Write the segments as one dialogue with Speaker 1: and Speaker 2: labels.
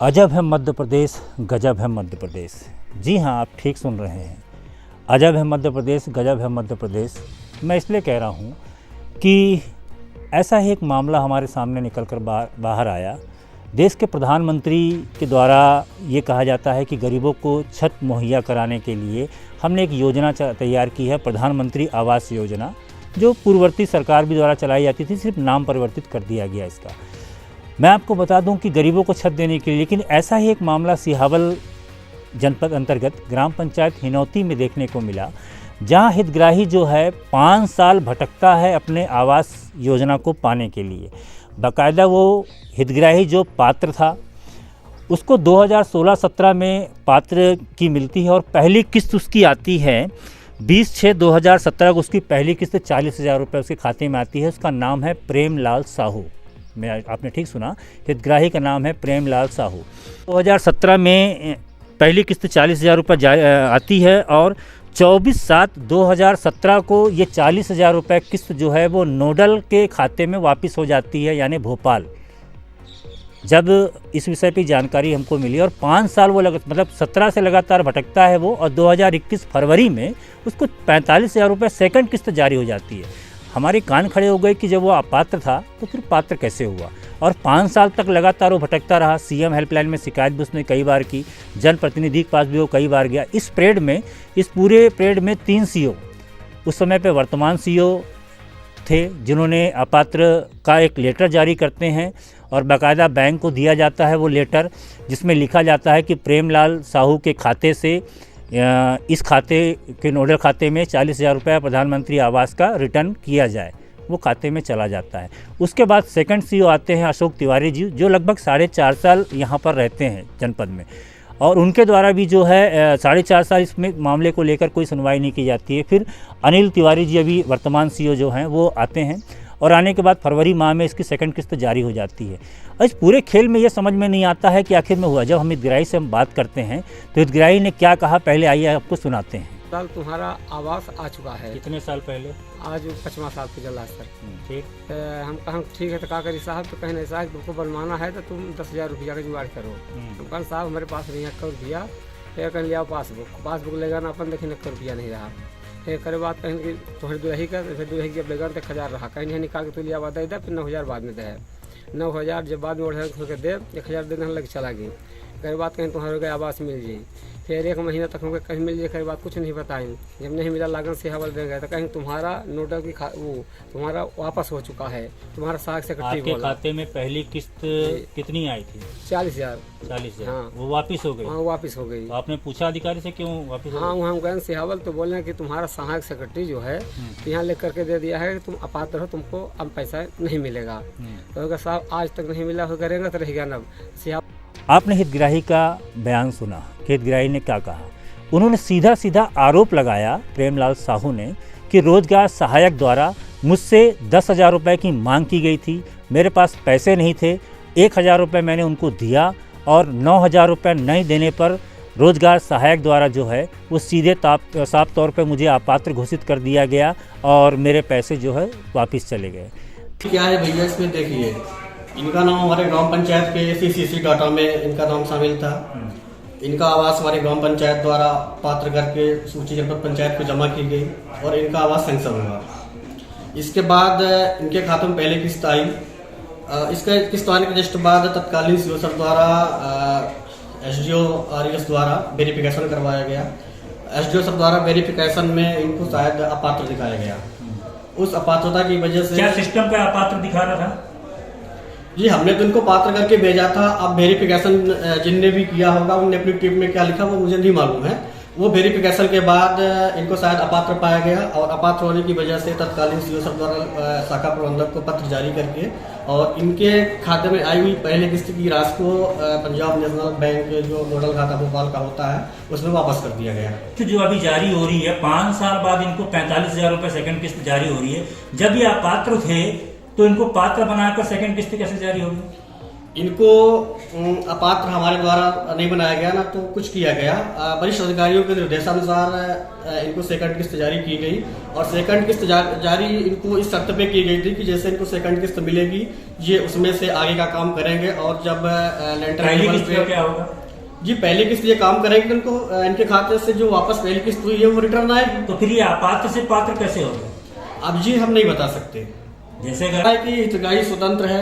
Speaker 1: अजब है मध्य प्रदेश, गजब है मध्य प्रदेश। जी हाँ, आप ठीक सुन रहे हैं। अजब है मध्य प्रदेश, गजब है मध्य प्रदेश। मैं इसलिए कह रहा हूँ कि ऐसा ही एक मामला हमारे सामने निकल कर बाहर आया। देश के प्रधानमंत्री के द्वारा ये कहा जाता है कि गरीबों को छत मुहैया कराने के लिए हमने एक योजना तैयार की है, प्रधानमंत्री आवास योजना, जो पूर्ववर्ती सरकार भी द्वारा चलाई जाती थी, सिर्फ नाम परिवर्तित कर दिया गया इसका। मैं आपको बता दूं कि गरीबों को छत देने के लिए, लेकिन ऐसा ही एक मामला सिहावल जनपद अंतर्गत ग्राम पंचायत हिनौती में देखने को मिला, जहां हितग्राही जो है 5 साल भटकता है अपने आवास योजना को पाने के लिए। बाकायदा वो हितग्राही जो पात्र था उसको 2016-17 में पात्र की मिलती है और पहली किस्त उसकी आती है 20/6/2017 को। उसकी पहली किस्त 40,000 रुपये उसके खाते में आती है। उसका नाम है प्रेमलाल साहू। आपने ठीक सुना, हितग्राही का नाम है प्रेमलाल साहू। 2017 में पहली किस्त 40,000 रुपये आती है और 24/7/2017 को ये 40,000 रुपये किस्त जो है वो नोडल के खाते में वापस हो जाती है, यानी भोपाल। जब इस विषय पे जानकारी हमको मिली और 5 साल वो मतलब 17 से लगातार भटकता है वो, और 2021 फरवरी में उसको 45,000 रुपये सेकंड किस्त जारी हो जाती है। हमारे कान खड़े हो गए कि जब वो अपात्र था तो फिर पात्र कैसे हुआ। और 5 साल तक लगातार वो भटकता रहा। सीएम हेल्पलाइन में शिकायत भी उसने कई बार की, जनप्रतिनिधि के पास भी वो कई बार गया। इस पूरे परेड में 3 सीओ उस समय पे वर्तमान सीओ थे, जिन्होंने अपात्र का एक लेटर जारी करते हैं और बाकायदा बैंक को दिया जाता है वो लेटर, जिसमें लिखा जाता है कि प्रेमलाल साहू के खाते से इस खाते के नोडल खाते में 40,000 रुपये प्रधानमंत्री आवास का रिटर्न किया जाए। वो खाते में चला जाता है। उसके बाद सेकंड सीओ आते हैं अशोक तिवारी जी, जो लगभग 4.5 साल यहाँ पर रहते हैं जनपद में, और उनके द्वारा भी जो है 4.5 साल इसमें मामले को लेकर कोई सुनवाई नहीं की जाती है। फिर अनिल तिवारी जी, अभी वर्तमान सीओ जो हैं, वो आते हैं और आने के बाद फरवरी माह में इसकी सेकंड किस्त जारी हो जाती है। और इस पूरे खेल में ये समझ में नहीं आता है कि आखिर में हुआ। जब हम हितग्राही से हम बात करते हैं तो हितग्राही ने क्या कहा, पहले आइए आपको सुनाते हैं।
Speaker 2: साल तुम्हारा आवास आ चुका है।
Speaker 1: कितने साल पहले? आज
Speaker 2: 5वां साल पे चला सर।
Speaker 1: ठीक।
Speaker 2: हम कहा ठीक है, तो क्या करी साहब, तो कहने साहब तुमको बनवाना है तो तुम 10,000 रुपया का जुगाड़ करो। हम कहा साहब हमारे पास नहीं है 1 रुपया। फिर कह लिया पासबुक लेगा ना, अपन देखें 1 रुपया नहीं रहा। फिर करे बात कहें कि तुम्हारी दुल्ही का, फिर दुल्ही जब लेगा तो 1,000 रहा, कहीं नहीं निकाल के तो लिया वादा इधर, फिर 9,000 बाद में दे। 9,000 जब बाद में दे 1,000 देने लग चला गई। कई बात कहीं तुम्हारे आवास मिल जाए। फिर 1 महीना तक हमको कहीं मिल जाए, कई बात कुछ नहीं बताई। जब नहीं मिला लागन से हवल दे गए तो कहीं तुम्हारा नोटल की वो तुम्हारा वापस हो चुका है, तुम्हारा साग से
Speaker 1: आपके खाते में पहली किस्त कितनी आई थी?
Speaker 2: 40,000।
Speaker 1: 40,000।
Speaker 2: हाँ,
Speaker 1: वो वापस हो गई?
Speaker 2: हाँ, वापस हो गई।
Speaker 1: तो आपने पूछा अधिकारी से क्यों वापस?
Speaker 2: हाँ, वहाँ गए सिहावल तो बोले कि तुम्हारा सहायक सेक्रेटरी जो है यहाँ लिख करके दे दिया है कि तुम अपात्र हो, तुमको अब पैसा नहीं मिलेगा। तो साहब आज तक नहीं मिला, हो करेगा तो रहेगा ना।
Speaker 1: आपने हितग्राही का बयान सुना कि हितग्राही ने क्या कहा। उन्होंने सीधा आरोप लगाया प्रेमलाल साहू ने कि रोजगार सहायक द्वारा मुझसे 10,000 रुपये की मांग की गई थी। मेरे पास पैसे नहीं थे। 1,000 रुपये मैंने उनको दिया और 9,000 रुपये नहीं देने पर रोजगार सहायक द्वारा जो है वो सीधे साफ तौर पर मुझे अपात्र घोषित कर दिया गया और मेरे पैसे जो है वापस चले गए।
Speaker 3: क्या है भैया, इसमें देखिए, इनका नाम हमारे ग्राम पंचायत के सीसीसी डाटा में इनका नाम शामिल था। इनका आवास हमारे ग्राम पंचायत द्वारा पात्र करके सूची जनपद पंचायत को जमा की गई और इनका आवास सैंक्शन हुआ। इसके बाद इनके खाते में पहले किस्त आई। इसका किस्त आने के जस्ट बाद तत्कालीन सीओ सर द्वारा एसडीओ आरएस द्वारा वेरिफिकेशन करवाया गया। एसडीओ सर द्वारा वेरिफिकेशन में इनको शायद अपात्र दिखाया गया। उस अपात्रता की वजह से
Speaker 1: क्या सिस्टम पे अपात्र दिखा रहा था?
Speaker 3: जी, हमने तो इनको पात्र करके भेजा था। अब वेरिफिकेशन जिनने भी किया होगा उनने अपनी टिप में क्या लिखा वो मुझे नहीं मालूम है। वो वेरिफिकेशन के बाद इनको शायद अपात्र पाया गया और अपात्र होने की वजह से तत्कालीन सीओ सर द्वारा शाखा प्रबंधक को पत्र जारी करके और इनके खाते में आई हुई पहले किस्त की राशि को पंजाब नेशनल बैंक जो नोडल खाता भोपाल का होता है उसमें वापस कर दिया गया।
Speaker 1: तो जो अभी जारी हो रही है 5 साल बाद इनको 45,000 रुपये सेकंड किस्त जारी हो रही है। जब ये अपात्र थे तो इनको पात्र बनाकर सेकंड किस्त कैसे जारी होगी?
Speaker 3: इनको अपात्र हमारे द्वारा नहीं बनाया गया ना तो कुछ किया गया। वरिष्ठ अधिकारियों के निर्देशानुसार इनको सेकंड किस्त जारी की गई और सेकंड किस्त जारी इनको इस शर्त पे की गई थी कि जैसे इनको सेकंड किस्त मिलेगी ये उसमें से आगे का काम करेंगे। और जब लेंटर लेवल पे क्या होगा जी, पहली किस्त ये काम करेंगे, उनको इनके खाते से जो वापस पहली किस्त हुई है वो रिटर्न आएगी।
Speaker 1: तो फिर ये अपात्र से पात्र कैसे होगा?
Speaker 3: अब जी हम नहीं बता सकते।
Speaker 1: जैसे
Speaker 3: कि हितग्राही स्वतंत्र है,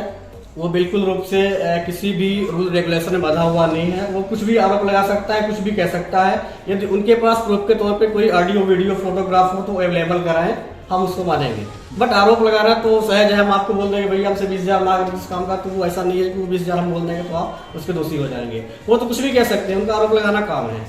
Speaker 3: वो बिल्कुल रूप से किसी भी रूल रेगुलेशन में बंधा हुआ नहीं है। वो कुछ भी आरोप लगा सकता है, कुछ भी कह सकता है। यदि उनके पास प्रूफ के तौर पे कोई ऑडियो वीडियो फोटोग्राफ हो तो अवेलेबल कराएं, हम उसको मानेंगे। बट आरोप लगा रहा तो सहज है, हम आपको बोल देंगे भैया हमसे 20,000 मांग इस काम का, तो वो ऐसा नहीं है कि वो 20,000 हम बोल देंगे तो आप उसके दोषी हो जाएंगे। वो तो कुछ भी कह सकते हैं, उनका आरोप लगाना काम है।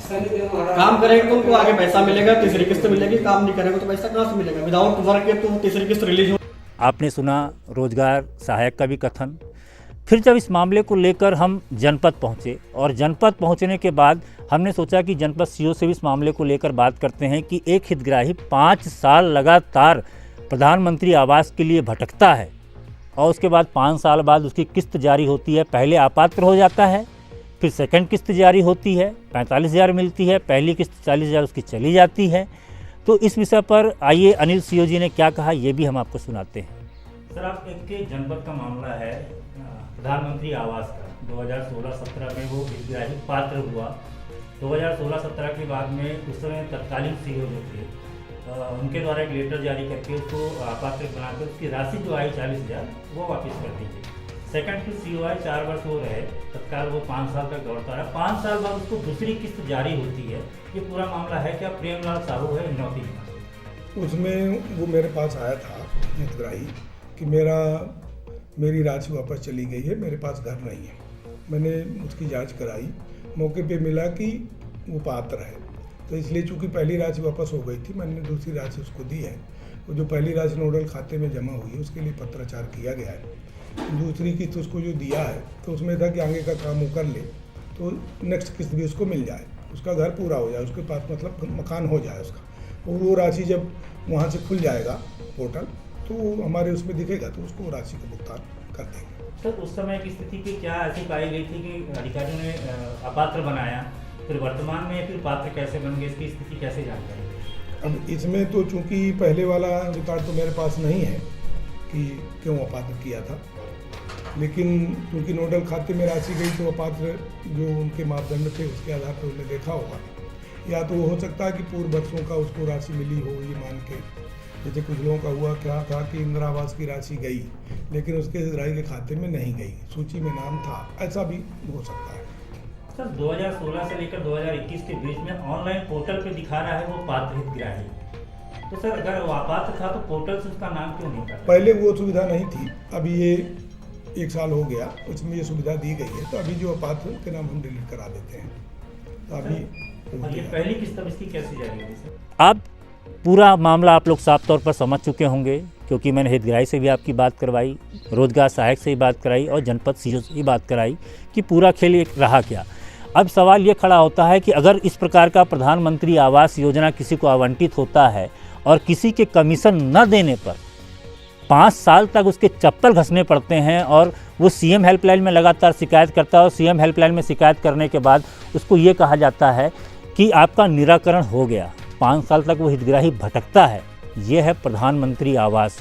Speaker 3: काम करेंगे तो उनको आगे पैसा मिलेगा, तीसरी किस्त मिलेगी। काम नहीं करेंगे तो पैसा कहाँ से मिलेगा? विदाउट वर्क के तो तीसरी किस्त रिलीज हो।
Speaker 1: आपने सुना रोजगार सहायक का भी कथन। फिर जब इस मामले को लेकर हम जनपद पहुंचे और जनपद पहुंचने के बाद हमने सोचा कि जनपद सीओ से भी इस मामले को लेकर बात करते हैं कि एक हितग्राही 5 साल लगातार प्रधानमंत्री आवास के लिए भटकता है और उसके बाद 5 साल बाद उसकी किस्त जारी होती है। पहले अपात्र हो जाता है, फिर सेकंड किस्त जारी होती है, 45,000 मिलती है, पहली किस्त 40,000 उसकी चली जाती है। तो इस विषय पर आइए अनिल सीओ जी ने क्या कहा ये भी हम आपको सुनाते हैं। सर, आप एक जनपद का मामला है प्रधानमंत्री आवास का। 2016-17 में वो हितग्राही पात्र हुआ। 2016-17 के बाद में उस समय तत्कालीन सीओ जो थे उनके द्वारा एक लेटर जारी करके उसको अपात्र बनाकर उसकी राशि जो आई 40,000 वो वापस कर दीजिए। सेकंड टू सीओ आई 4 वर्ष हो रहे, तत्काल वो 5 साल तक दौड़ता रहा। 5 साल बाद उसको दूसरी किस्त जारी होती है। ये पूरा मामला है क्या प्रेमलाल साहू है नौती का?
Speaker 4: उसमें वो मेरे पास आया था हितग्राही कि मेरी राशि वापस चली गई है, मेरे पास घर नहीं है। मैंने उसकी जांच कराई, मौके पे मिला कि वो पात्र है। तो इसलिए चूंकि पहली राशि वापस हो गई थी, मैंने दूसरी राशि उसको दी है। वो जो पहली राशि नोडल खाते में जमा हुई है उसके लिए पत्राचार किया गया है। दूसरी किस्त उसको जो दिया है तो उसमें था कि आगे का काम वो कर ले तो नेक्स्ट किस्त भी उसको मिल जाए, उसका घर पूरा हो जाए, उसके पास मतलब मकान हो जाए उसका। और वो राशि जब वहाँ से खुल जाएगा पोर्टल तो हमारे उसमें दिखेगा तो उसको राशि का भुगतान कर देंगे।
Speaker 1: सर, उस समय की स्थिति की क्या ऐसी पाई गई थी कि अधिकारियों ने अपात्र बनाया, फिर वर्तमान में फिर पात्र कैसे बन गए, इसकी स्थिति कैसे जानकारी?
Speaker 4: अब इसमें तो चूंकि पहले वाला रिकॉर्ड तो मेरे पास नहीं है कि क्यों अपात्र किया था, लेकिन चूंकि नोडल खाते में राशि गई तो अपात्र जो उनके मापदंड थे उसके आधार पर उन्हें देखा होगा। या तो हो सकता है कि पूर्व वर्षों का उसको राशि मिली हो, ये मान के जैसे कुछ लोगों का हुआ क्या था कि इंदिरा आवास की राशि गई लेकिन उसके हितग्राही के खाते में नहीं गई, सूची में नाम था, ऐसा भी हो सकता है।
Speaker 1: सर, 2016 से लेकर 2021 के बीच में ऑनलाइन पोर्टल पे दिखा रहा है वो पात्र हितग्राही। तो सर, अगर वो अपात्र था तो पोर्टल से उसका नाम क्यों नहीं था?
Speaker 4: पहले वो सुविधा नहीं थी, अभी ये 1 साल हो गया उसमें ये सुविधा दी गई है। तो अभी जो अपात्र के नाम हम डिलीट करा देते हैं। तो अभी
Speaker 1: ये पहली किस्त अब इसकी कैसे जारी होगी सर? अब पूरा मामला आप लोग साफ तौर पर समझ चुके होंगे क्योंकि मैंने हितग्राही से भी आपकी बात करवाई, रोजगार सहायक से भी बात कराई और जनपद सीओ से भी बात कराई कि पूरा खेल एक रहा क्या। अब सवाल ये खड़ा होता है कि अगर इस प्रकार का प्रधानमंत्री आवास योजना किसी को आवंटित होता है और किसी के कमीशन न देने पर 5 साल तक उसके चप्पल घसने पड़ते हैं और वो सीएम हेल्पलाइन में लगातार शिकायत करता है और सीएम हेल्पलाइन में शिकायत करने के बाद उसको ये कहा जाता है कि आपका निराकरण हो गया, 5 साल तक वो हितग्राही भटकता है। ये है प्रधानमंत्री आवास।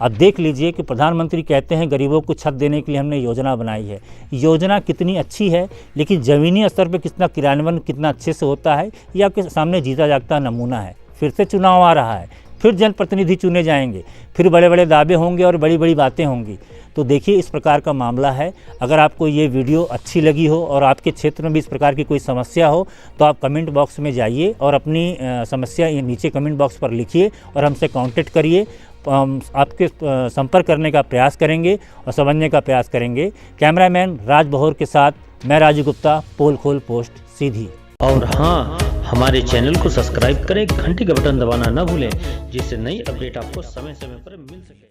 Speaker 1: अब देख लीजिए कि प्रधानमंत्री कहते हैं गरीबों को छत देने के लिए हमने योजना बनाई है। योजना कितनी अच्छी है लेकिन ज़मीनी स्तर पर कितना क्रियान्वयन कितना अच्छे से होता है ये आपके सामने जीता जागता नमूना है। फिर से चुनाव आ रहा है, फिर जनप्रतिनिधि चुने जाएंगे, फिर बड़े बड़े दावे होंगे और बड़ी बड़ी बातें होंगी। तो देखिए इस प्रकार का मामला है। अगर आपको ये वीडियो अच्छी लगी हो और आपके क्षेत्र में भी इस प्रकार की कोई समस्या हो तो आप कमेंट बॉक्स में जाइए और अपनी समस्या ये नीचे कमेंट बॉक्स पर लिखिए और हमसे कांटेक्ट करिए। आपके संपर्क करने का प्रयास करेंगे और समझने का प्रयास करेंगे। कैमरामैन राज बहोर के साथ मैं राजू गुप्ता, पोल खोल पोस्ट सीधी।
Speaker 5: और हाँ, हमारे चैनल को सब्सक्राइब करें, घंटी का बटन दबाना ना भूलें जिससे नई अपडेट आपको समय समय पर मिल सके।